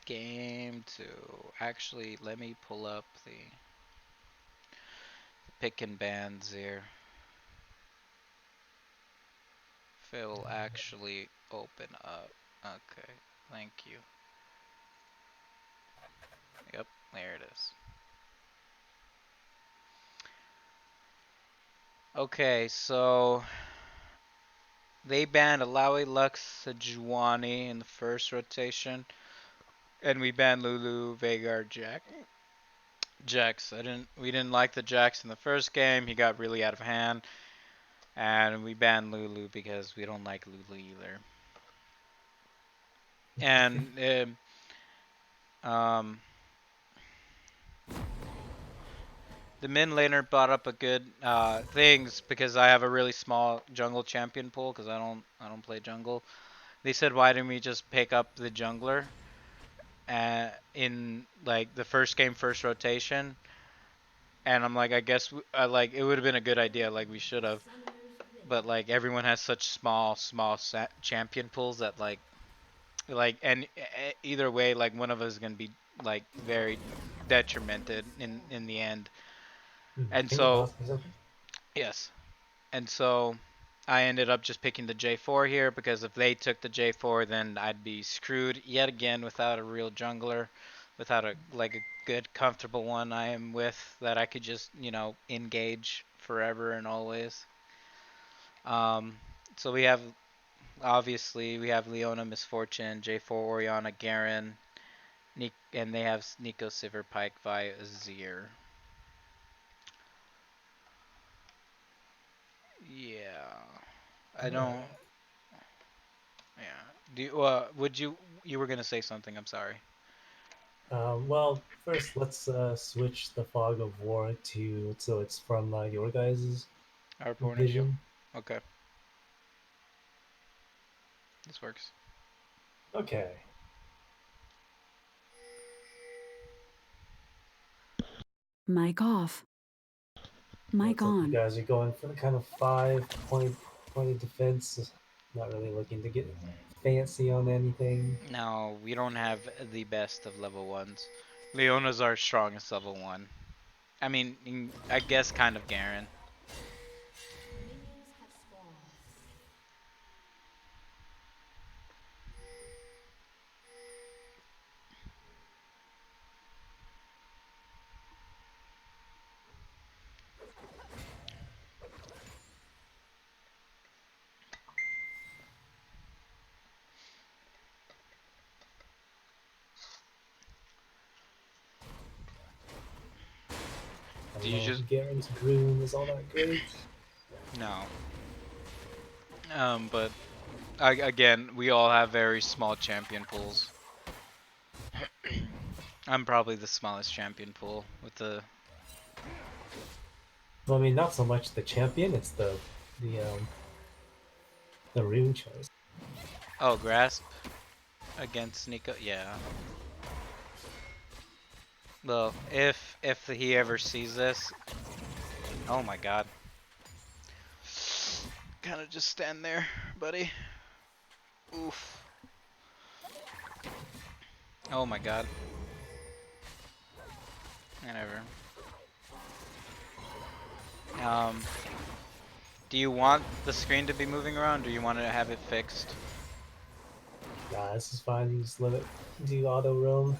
game to actually let me pull up the pick and bans here. If it will actually open up. Okay, thank you. Yep, there it is. Okay, so they banned Alawi Lux Sejuani in the first rotation, and we banned Lulu, Veigar, Jax. We didn't like the Jax in the first game. He got really out of hand, and we banned Lulu because we don't like Lulu either. And um, the min laner brought up a good things because I have a really small jungle champion pool because I don't play jungle. They said why didn't we just pick up the jungler in like the first game, first rotation? And I'm like, I guess like it would have been a good idea, like we should have. But like everyone has such small champion pools that and either way, like one of us is gonna be like very detrimented in the end. And Can you so ask me something? yes, and so I ended up just picking the J4 here because if they took the J4, then I'd be screwed yet again without a real jungler, without a good comfortable one I am with that I could just engage forever and always. Um, so we have Leona Misfortune, J4 Oriana Garen, and they have Nico Silverpike via Azir. Yeah, I All don't. right. Yeah. Would you were gonna say something? I'm sorry. Well, first let's switch the fog of war to so it's from your guys' Our point of view. vision. Okay, this works. Okay. Mic off. Mic Looks like you on. guys are going for the kind of 5 point defense. Not really looking to get fancy on anything. No, we don't have the best of level ones. Leona's our strongest level one. I mean, I guess kind of Garen. I Do don't you know just if Garen's Groom is all that great. no? But again, we all have very small champion pools. I'm probably the smallest champion pool with the. Well, I mean, not so much the champion; it's the the rune choice. Oh, grasp against Nico. Yeah. Well, if he ever sees this, oh my God. Kind of just stand there, buddy. Oof. Oh my God. Whatever. Um, do you want the screen to be moving around, or do you want to have it fixed? Nah, this is fine. You just let it do auto roam.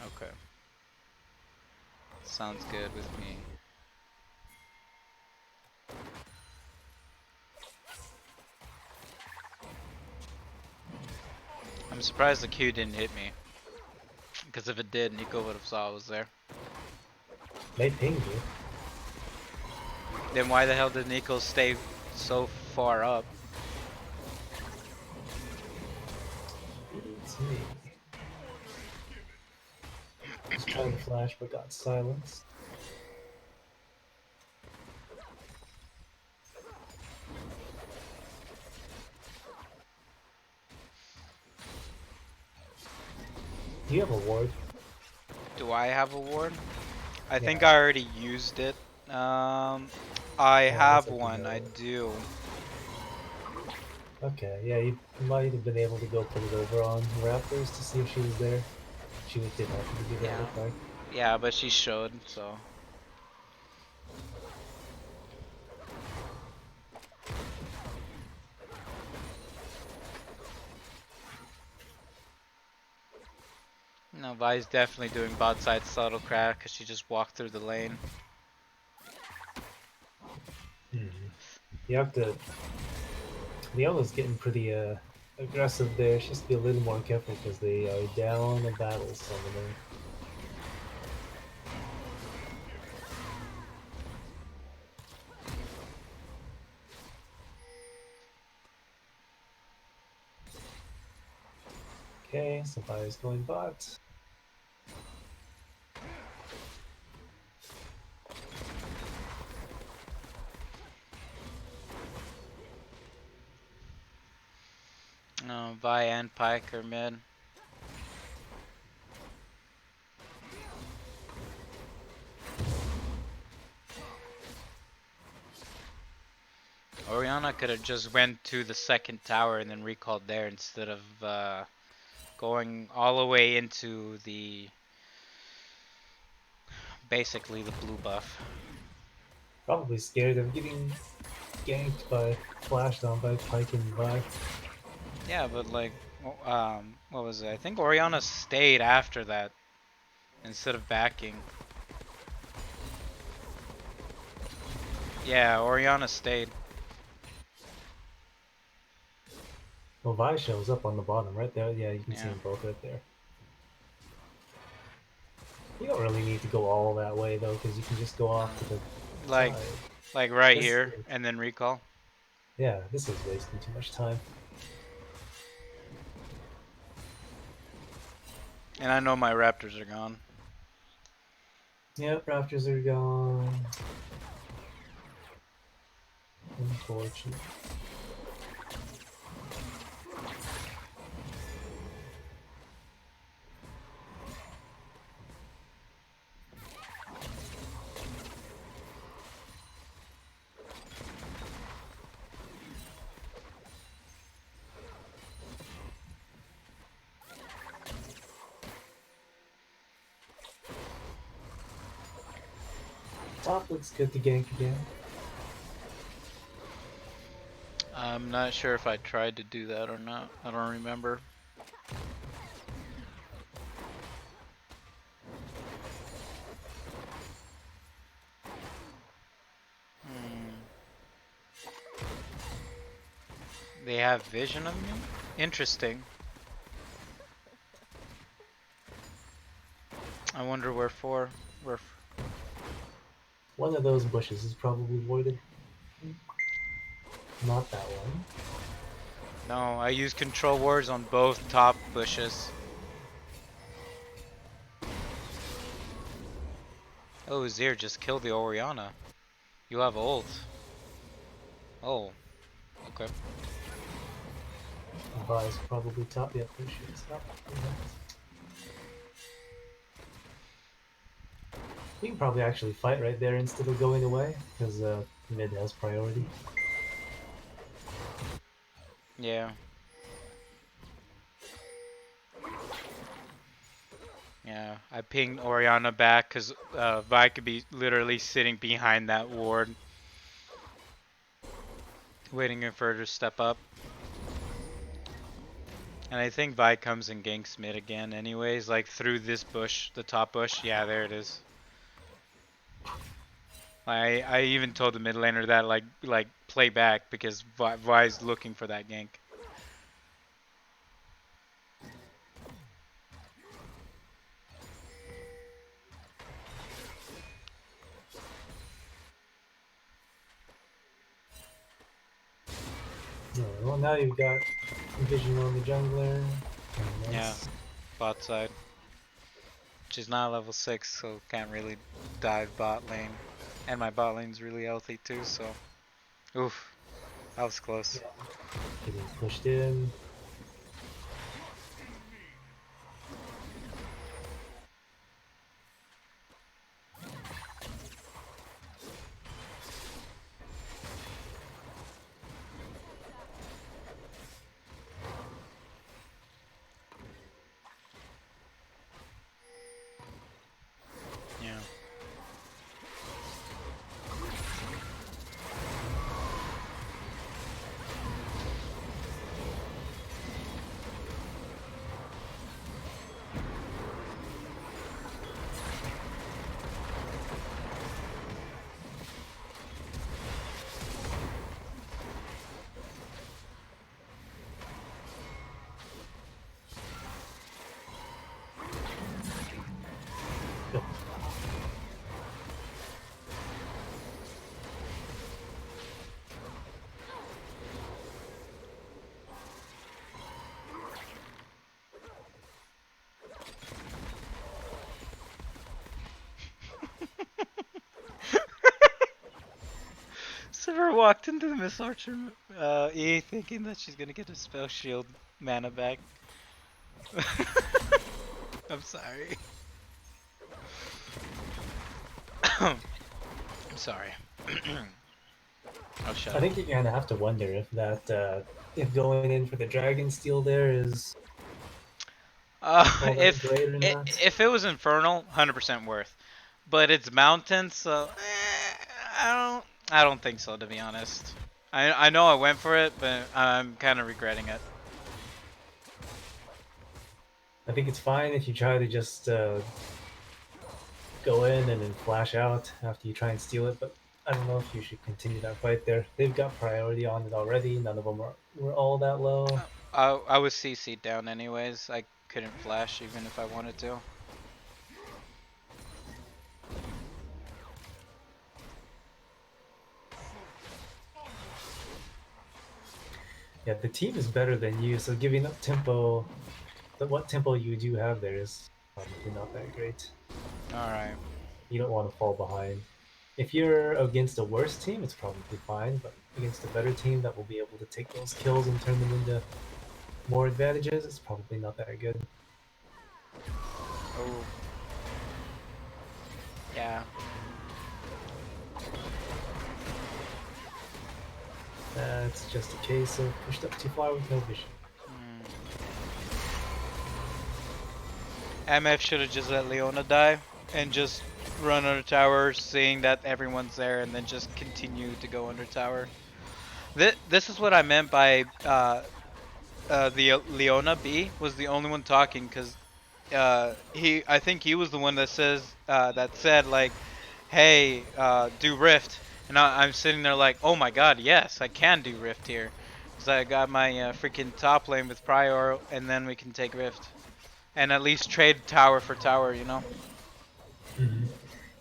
Okay. Sounds good with me. I'm surprised the Q didn't hit me. Because if it did, Nico would have saw I was there. They pinged you. Then why the hell did Nico stay so far up? It's me. Was trying to flash but got silenced. Do you have a ward? Do I have a ward? I Yeah. think I already used it. I Yeah, looks have like you one. I do. do. Okay, yeah, you might have been able to go put it over on Raptors to see if she was there. She did happen to do that, Yeah. look like. Yeah, but she showed, so. No, Vi's definitely doing bot side subtle crack because she just walked through the lane. Hmm. You have to. Leona's getting pretty aggressive there. She has to be a little more careful because they are down a battle summoner. Okay, so Fire's going bot. No, Vi and Pyke are mid. Orianna could have just went to the second tower and then recalled there instead of going all the way into the basically the blue buff. Probably scared of getting ganked by, flashed on by Pike and Vi. Yeah, but like, what was it? I think Orianna stayed after that instead of backing. Yeah, Orianna stayed. Well, Vi shows up on the bottom right there. Yeah, you can see Yeah, them both right there. You don't really need to go all that way though, because you can just go off to the like, side. like right This, here and then recall. yeah, this is wasting too much time. And I know my Raptors are gone. Yep, Raptors are gone. Unfortunate. Top looks good to gank again. I'm not sure if I tried to do that or not. I don't remember. Hmm. They have vision of me? Interesting. I wonder where for. Where? One of those bushes is probably voided. Not that one. No, I use control wards on both top bushes. Oh, Zir just killed the Orianna. You have ult. Oh, okay. Vi's probably top. Yep, there she is. Up. You can probably actually fight right there instead of going away, because mid has priority. Yeah. Yeah, I pinged Orianna back because Vi could be literally sitting behind that ward, waiting for her to step up. And I think Vi comes and ganks mid again anyways, like through this bush, the top bush. Yeah, there it is. I even told the mid laner that like play back because Vi's looking for that gank. Alright, well, now you've got vision on the jungler. Yeah, Nice. bot side. She's not level 6, so can't really dive bot lane. And my bot lane's really healthy too, so. Oof, that was close. Yeah. Getting pushed in. Christopher walked into the Miss Archer E thinking that she's gonna get a spell shield mana back. I'm sorry. I'm sorry. Oh, shut I up. think you kind of have to wonder if that if going in for the dragon steel there is all that If great or not. if it was Infernal, 100% worth. But it's Mountain, so I don't think so, to be honest. I know I went for it, but I'm kind of regretting it. I think it's fine if you try to just go in and then flash out after you try and steal it, but I don't know if you should continue that fight there. They've got priority on it already. None of them were all that low. I was CC'd down anyways. I couldn't flash even if I wanted to. Yeah, the team is better than you, so giving up tempo, what tempo you do have there is probably not that great. Alright. You don't want to fall behind. If you're against a worse team, it's probably fine, but against a better team that will be able to take those kills and turn them into more advantages, it's probably not that good. Oh. Yeah. That's just a case of pushed up too far with no vision. Hmm. MF should have just let Leona die and just run under tower, seeing that everyone's there, and then just continue to go under tower. This is what I meant by the Leona B was the only one talking, because I think he was the one that said like, hey, do Rift, and I'm sitting there like, oh my god, yes, I can do Rift here, because I got my freaking top lane with Prior, and then we can take Rift, and at least trade tower for tower, you know. Mm-hmm.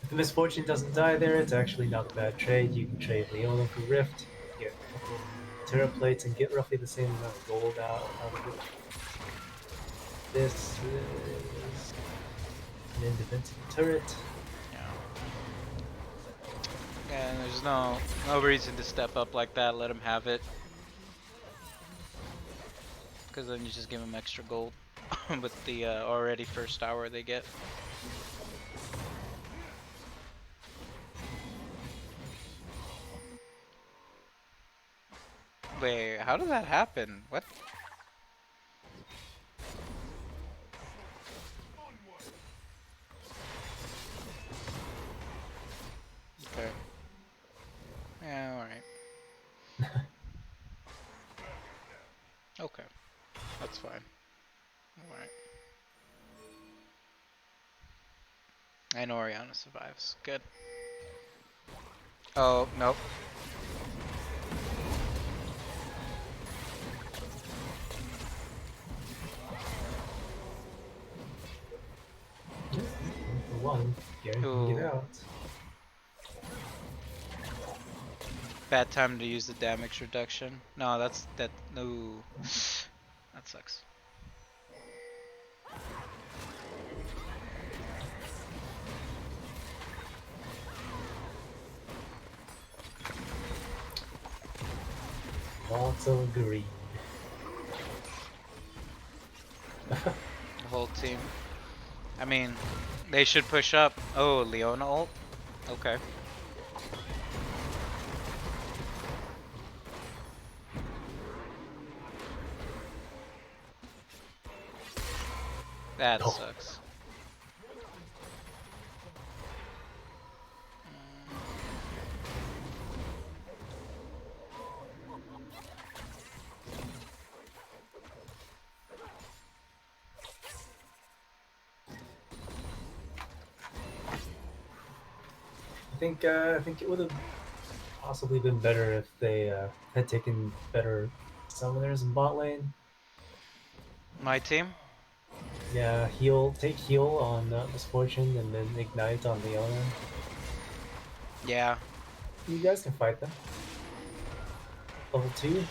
If the misfortune doesn't die there, it's actually not a bad trade. You can trade Leona for Rift, get a couple Terra plates, and get roughly the same amount of gold out of it. This is an indefensible turret. Yeah. And there's no reason to step up like that. Let him have it, because then you just give him extra gold with the already first tower they get. Wait, how did that happen? What? Okay. Yeah, alright. Okay. That's fine. Alright. I know Oriana survives. Good. Oh, nope. Yeah, 1 for 1. Garen can get Ooh. out. Bad time to use the damage reduction. No, that. No. That sucks. Lots of greed. The whole team. I mean, they should push up. Oh, Leona ult? Okay. That Oh, sucks. I think it would have possibly been better if they had taken better summoners in bot lane. My team? Yeah, take heal on Misfortune and then ignite on Leona. Yeah. You guys can fight them. Level 2.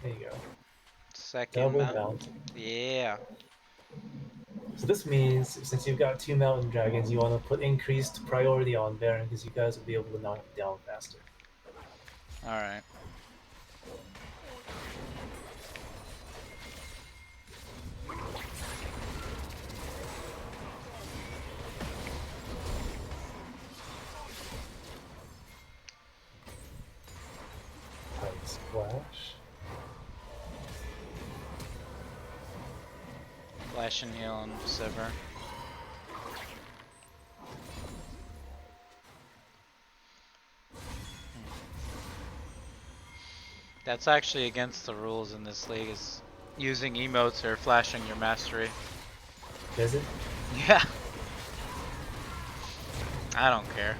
There you go. Second Double mount. mountain. Yeah. So this means since you've got two mountain dragons, you want to put increased priority on Baron because you guys will be able to knock him down faster. Alright. Tight splash. Flash and heal on Sever. That's actually against the rules in this league, is using emotes or flashing your mastery. Is it? Yeah. I don't care.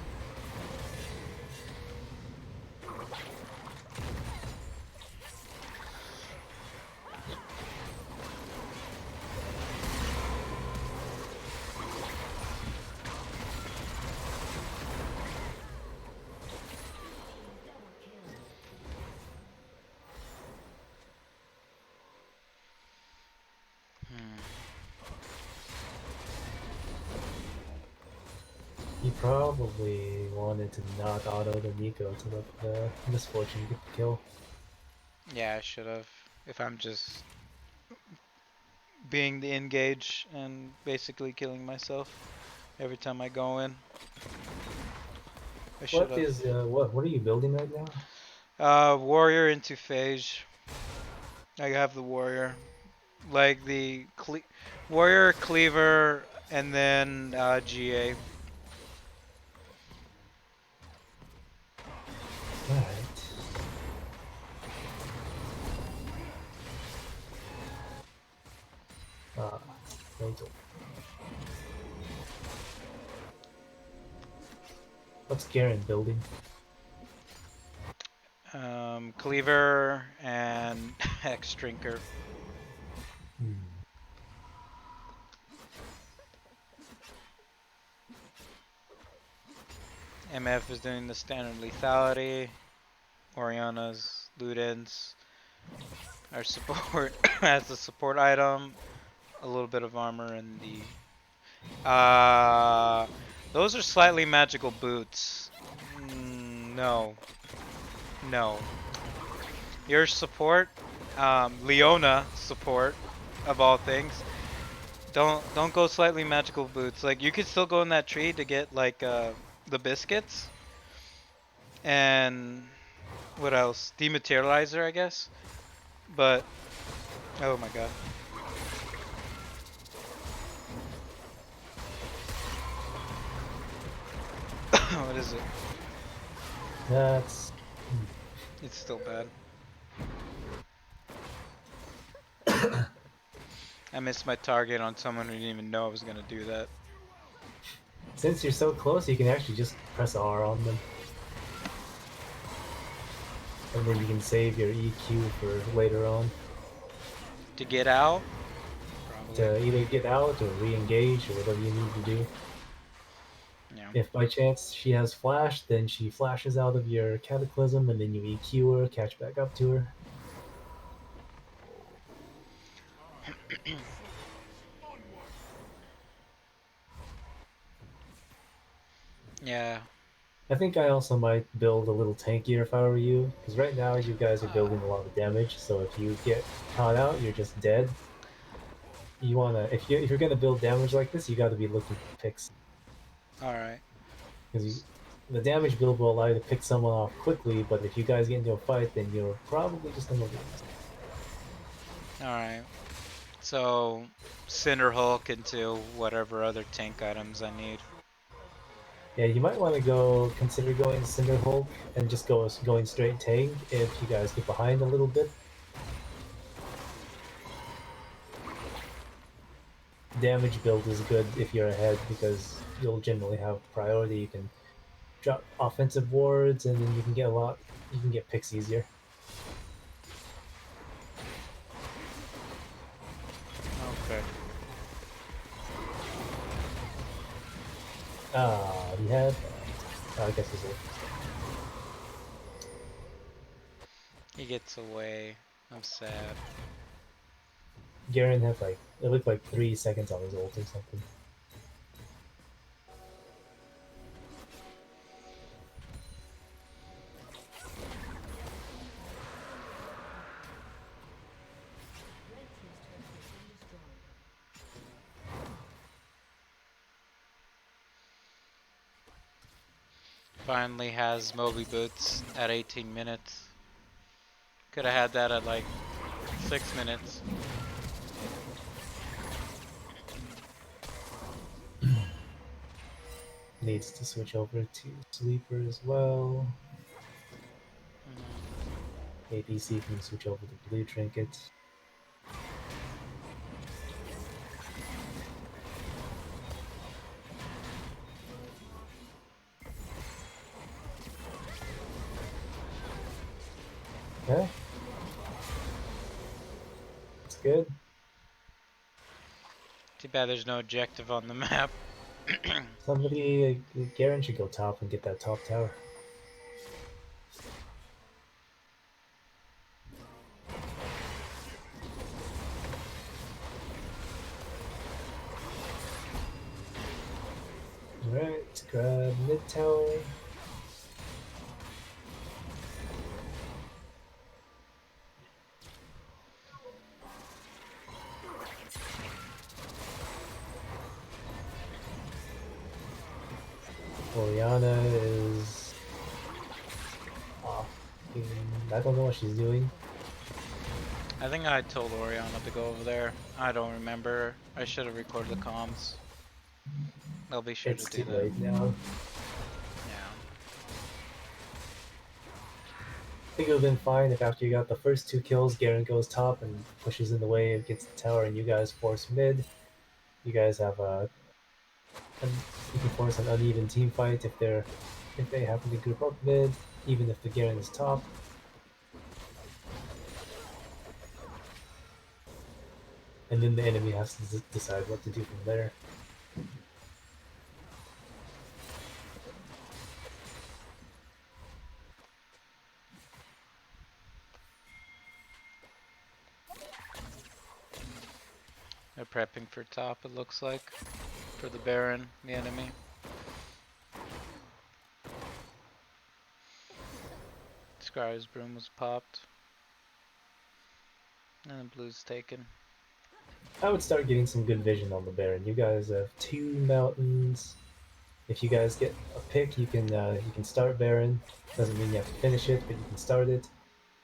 Hmm. He probably wanted to not auto the Nico to let the misfortune get the kill. Yeah, I should have. If I'm just being the engage and basically killing myself every time I go in, I should What have. is what are you building right now? Warrior into phage. I have the warrior, like the warrior cleaver, and then GA. Alright. Ah, mental. What's Garen building? Cleaver and X drinker. Hmm. MF is doing the standard lethality. Oriana's Ludens. Our support as a support item. A little bit of armor and the those are slightly magical boots. No. No. Your support, Leona support of all things. Don't go slightly magical boots. Like you could still go in that tree to get like the biscuits and what else? Dematerializer, I guess. But oh my god. What is it? That's It's still bad. I missed my target on someone who didn't even know I was gonna do that. since you're so close, you can actually just press R on them, and then you can save your EQ for later on To get out? Probably. to either get out or re-engage or whatever you need to do. Yeah. If by chance she has flash, then she flashes out of your cataclysm, and then you EQ her, catch back up to her. Yeah. I think I also might build a little tankier if I were you, because right now you guys are Uh, building a lot of damage. So if you get caught out, you're just dead. You wanna if you're gonna build damage like this, you got to be looking for picks Alright. because the damage build will allow you to pick someone off quickly. But if you guys get into a fight, then you're probably just gonna lose. Alright. So, Cinder Hulk into whatever other tank items I need. Yeah, you might want to go consider going Cinder Hulk and just going straight tank if you guys get behind a little bit. Damage build is good if you're ahead because you'll generally have priority. You can drop offensive wards, and then you can get a lot. You can get picks easier. Okay. Ah, he had. I guess he's He gets away. I'm sad. Garen had like it looked like 3 seconds on his ult or something. Finally has Moby Boots at 18 minutes. Could have had that at like 6 minutes. Needs to switch over to Sleeper as well. Hmm. ADC can switch over to Blue Trinket. Okay, that's good. Too bad there's no objective on the map. Somebody, Garen should go top and get that top tower. Alright, grab mid tower. Oriana is off. I don't know what she's doing. I think I told Oriana to go over there. I don't remember. I should have recorded the comms. I'll be sure to It's do too that. late now. Yeah. I think it would have been fine if after you got the first 2 kills, Garen goes top and pushes in the way against the tower, and you guys force mid. You guys have you can force an uneven team fight if they happen to group up mid, even if the Garen is top. And then the enemy has to decide what to do from there. They're prepping for top, it looks like. For the Baron, the enemy. Scar's broom was popped. And the blue's taken. I would start getting some good vision on the Baron. You guys have 2 mountains. If you guys get a pick, you can start Baron. Doesn't mean you have to finish it, but you can start it.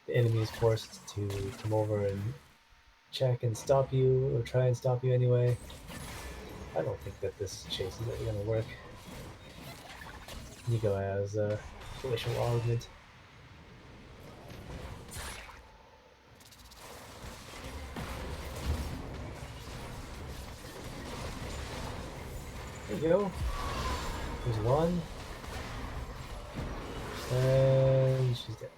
The enemy is forced to come over and check and stop you, or try and stop you anyway. I don't think that this chase is ever gonna work. Nico has glacial augment. There you go. There's one. And she's dead.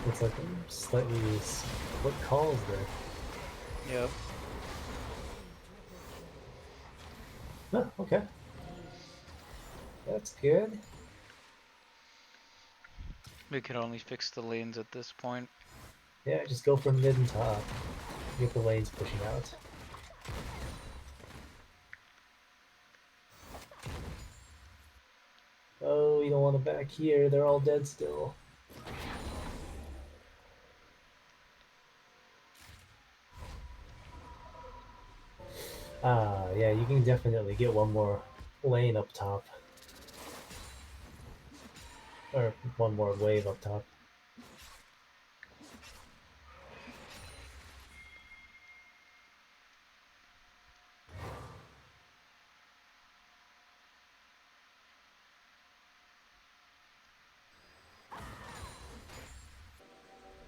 It's like slightly split calls there. Yep. Huh, okay. That's good. We can only fix the lanes at this point. Yeah, just go from mid and top. Get the lanes pushing out. Oh, you don't want to back here. They're all dead still. Ah, yeah, you can definitely get one more lane up top. Or one more wave up top.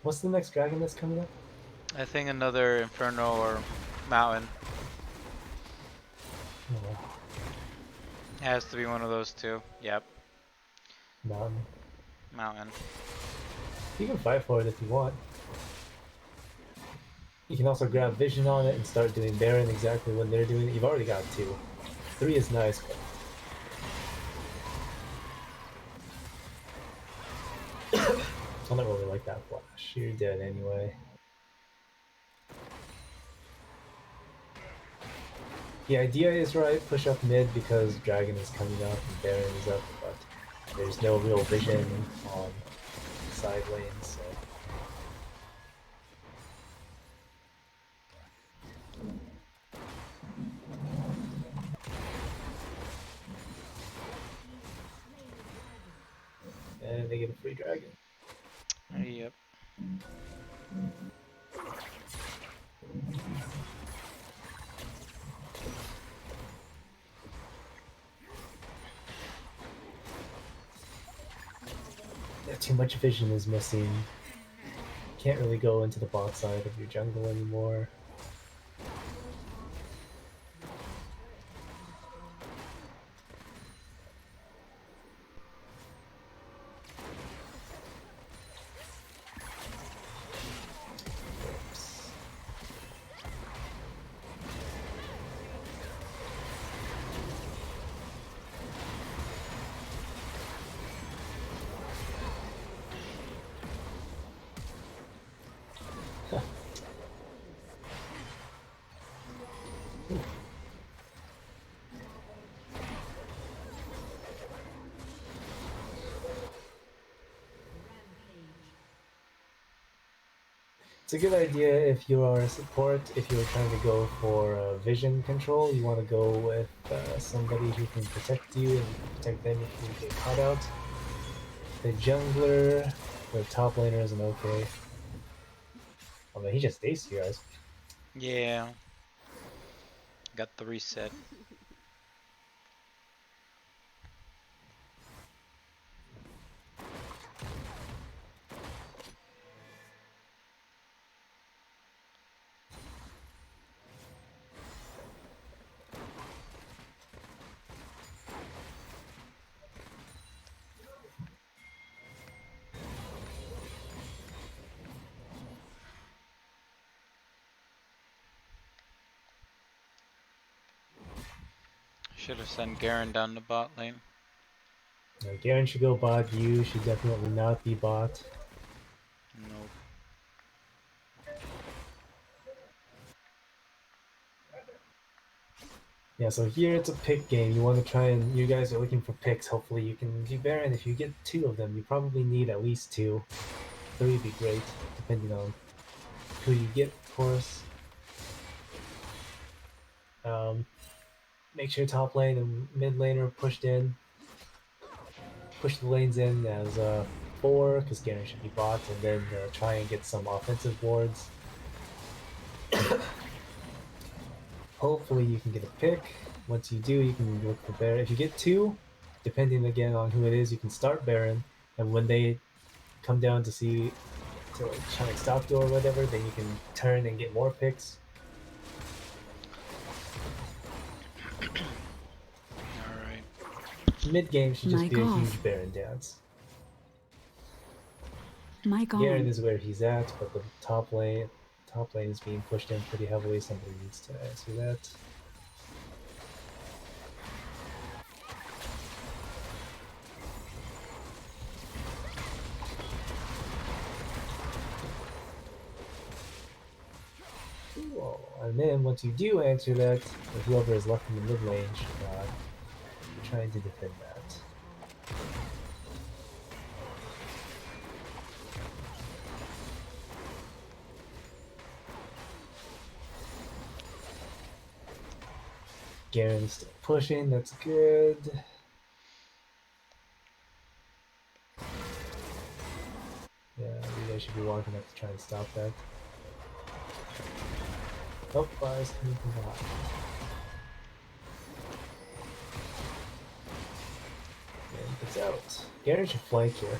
What's the next dragon that's coming up? I think another Inferno or Mountain. Oh, It has to be one of those two. Yep. Mountain. Mountain. You can fight for it if you want. You can also grab vision on it and start doing Baron exactly when they're doing it. You've already got 2. 3 is nice, but I don't really like that flash. You're dead anyway. The idea is right, push up mid because Dragon is coming up and Baron is up, but there's no real vision on side lanes, so and they get a free dragon. Yep. Yeah, too much vision is missing. Can't really go into the bot side of your jungle anymore. Oops. It's a good idea if you are a support, if you're trying to go for vision control, you want to go with somebody who can protect you and protect them if you get caught out. The jungler, the top laner isn't okay. Oh man, he just aced you guys. Yeah. Got the reset. Should have sent Garen down the bot lane. Garen should go bot, you should definitely not be bot. Nope. Yeah, so here it's a pick game. You want to try and you guys are looking for picks. Hopefully you can do Baron. If you get two of them, you probably need at least two. Three would be great, depending on who you get, of course. Make sure top lane and mid lane are pushed in. Push the lanes in as 4, because Garen should be bot, and then try and get some offensive wards. Hopefully you can get a pick. Once you do, you can look for Baron. If you get two, depending again on who it is, you can start Baron, and when they come down to see to like try and stop you or whatever, then you can turn and get more picks. Alright. Mid game should just Mic be a off. huge Baron dance. Mic Garen on. is where he's at, but the top lane is being pushed in pretty heavily. Somebody needs to answer that. Whoa. And then once you do answer that, whoever is left in the mid lane should be trying to defend that. Garen's still pushing, that's good. Yeah, you guys should be walking up to try and stop that. Oh, fire's coming from behind. And it's out. Garen should flank here.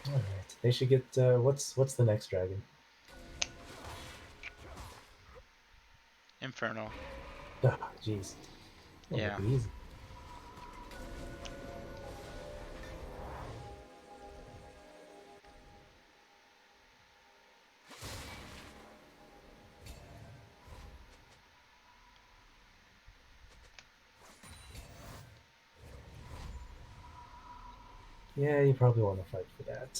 Alright, they should get, what's the next dragon? Inferno. Ah, jeez. That'll make Yeah. it easy. Yeah, you probably want to fight for that.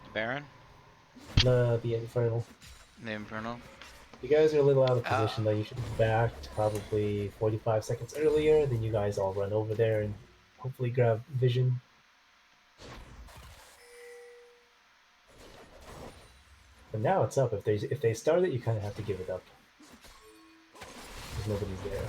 The Baron? The Infernal. The Infernal? You guys are a little out of Uh, position though. You should have backed probably 45 seconds earlier. Then you guys all run over there and hopefully grab vision. But now it's up. If they start it, you kind of have to give it up because nobody's there.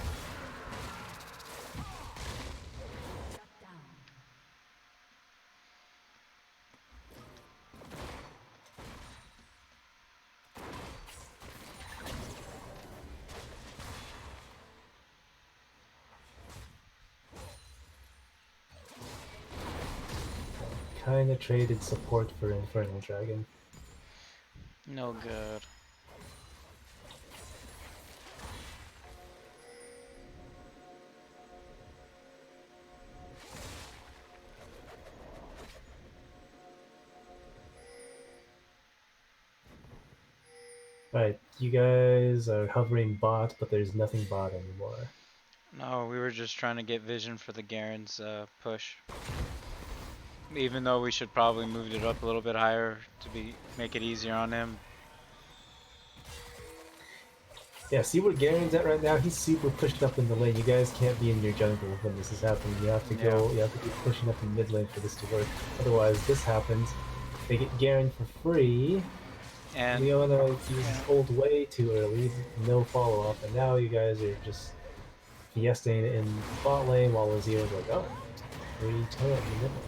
Kind of traded support for Infernal Dragon. no good. Right, you guys are hovering bot, but there's nothing bot anymore. No, we were just trying to get vision for the Garen's push. Even though we should probably moved it up a little bit higher to make it easier on him. Yeah, see where Garen's at right now? He's super pushed up in the lane. You guys can't be in your jungle when this is happening. You have to Yeah. go, you have to be pushing up in mid lane for this to work. Otherwise, this happens. They get Garen for free. And Leona uses yeah. ult way too early, no follow up, and now you guys are just fiestaing in bot lane while Azir's like, oh, free turret in the middle.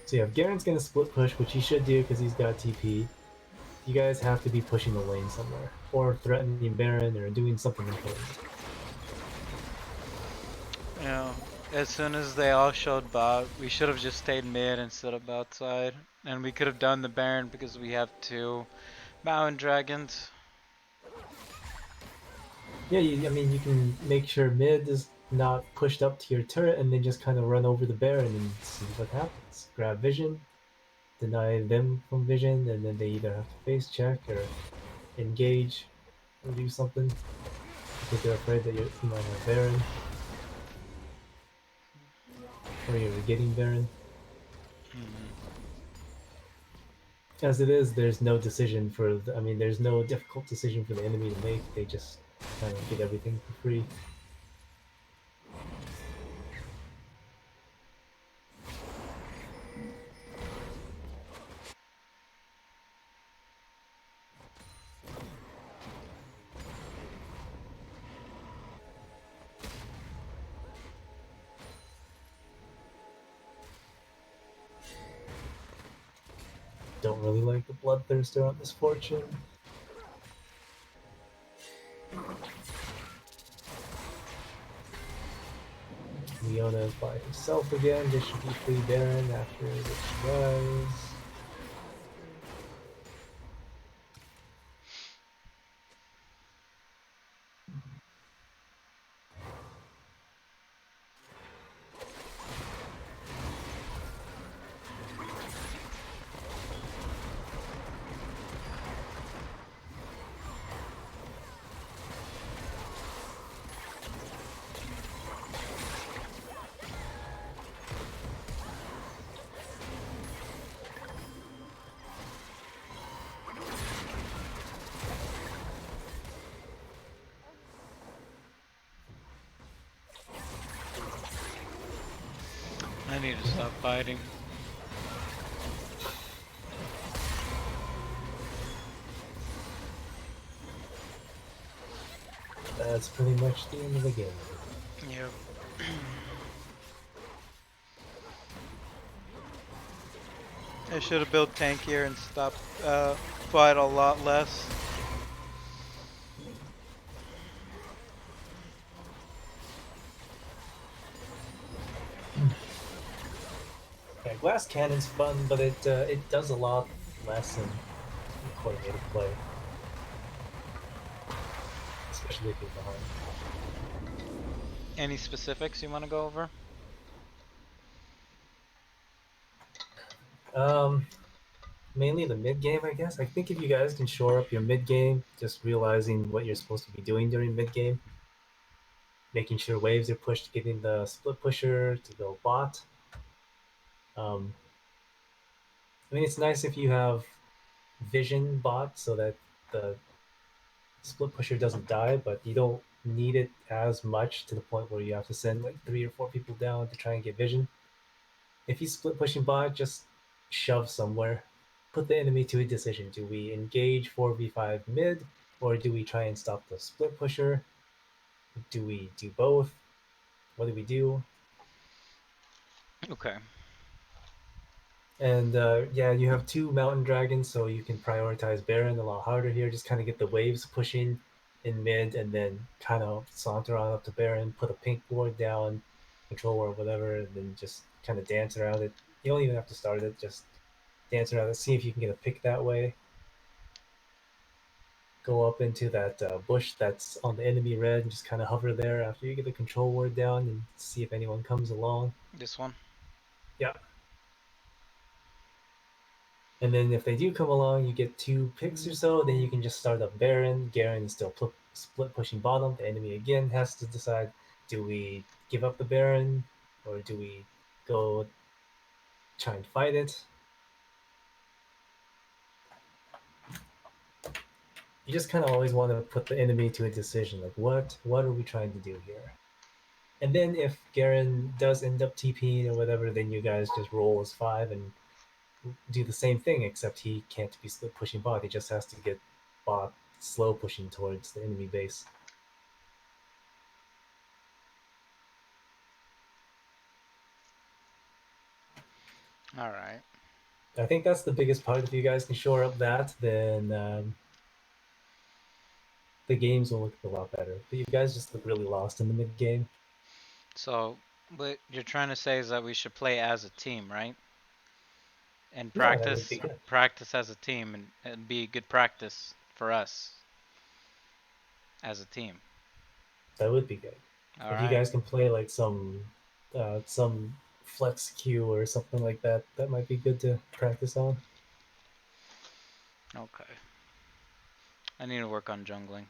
So yeah, if Garen's gonna split push, which he should do because he's got TP, you guys have to be pushing the lane somewhere, or threatening Baron, or doing something important. You know, as soon as they all showed bot, we should have just stayed mid instead of bot side. And we could have done the Baron because we have two Mountain Dragons. Yeah, I mean, you can make sure mid is not pushed up to your turret, and then just kind of run over the Baron and see what happens. Grab vision, deny them from vision, and then they either have to face check or engage or do something because they're afraid that you might have Baron or you're getting Baron. Hmm. As it is, there's no decision for. I mean, there's no difficult decision for the enemy to make. They just kind of get everything for free. Don't really like the Bloodthirster on this fortune. Leona is by himself again. This should be free Baron after this dies. I need to stop fighting. That's pretty much the end of the game. Yep. I should have built tankier and stopped fight a lot less. Yeah, glass cannon's fun, but it does a lot less in coordinated play, especially if you're behind. Any specifics you want to go over? Um, Mainly the mid game, I guess. I think if you guys can shore up your mid game, just realizing what you're supposed to be doing during mid game, making sure waves are pushed, getting the split pusher to go bot. Um, I mean, it's nice if you have vision bot so that the split pusher doesn't die, but you don't need it as much to the point where you have to send like 3 or 4 people down to try and get vision. If he's split pushing bot, just shove somewhere. Put the enemy to a decision. Do we engage 4v5 mid, or do we try and stop the split pusher? Do we do both? What do we do? Okay. And yeah, you have 2 mountain dragons, so you can prioritize Baron a lot harder here. Just kind of get the waves pushing in mid, and then kind of saunter on up to Baron, put a pink ward down, control ward, whatever, and then just kind of dance around it. You don't even have to start it, just dance around it, see if you can get a pick that way. Go up into that bush that's on the enemy red, and just kind of hover there after you get the control ward down, and see if anyone comes along. This one. Yeah, and then if they do come along, you get 2 picks or so. Then you can just start up Baron. Garen is still split pushing bottom. The enemy again has to decide: do we give up the Baron, or do we go try and fight it? You just kind of always want to put the enemy to a decision. Like, what are we trying to do here? And then if Garen does end up TPing or whatever, then you guys just roll as 5 and do the same thing, except he can't be split pushing bot. He just has to get bot slow pushing towards the enemy base. All right. I think that's the biggest part. If you guys can shore up that, then the games will look a lot better. But you guys just look really lost in the mid game. So, what you're trying to say is that we should play as a team, right? And Yeah, that would be practice good. practice as a team and be good practice for us as a team. That would be good. All If you right. guys can play like some flex queue or something like that, that might be good to practice on. Okay. I need to work on jungling.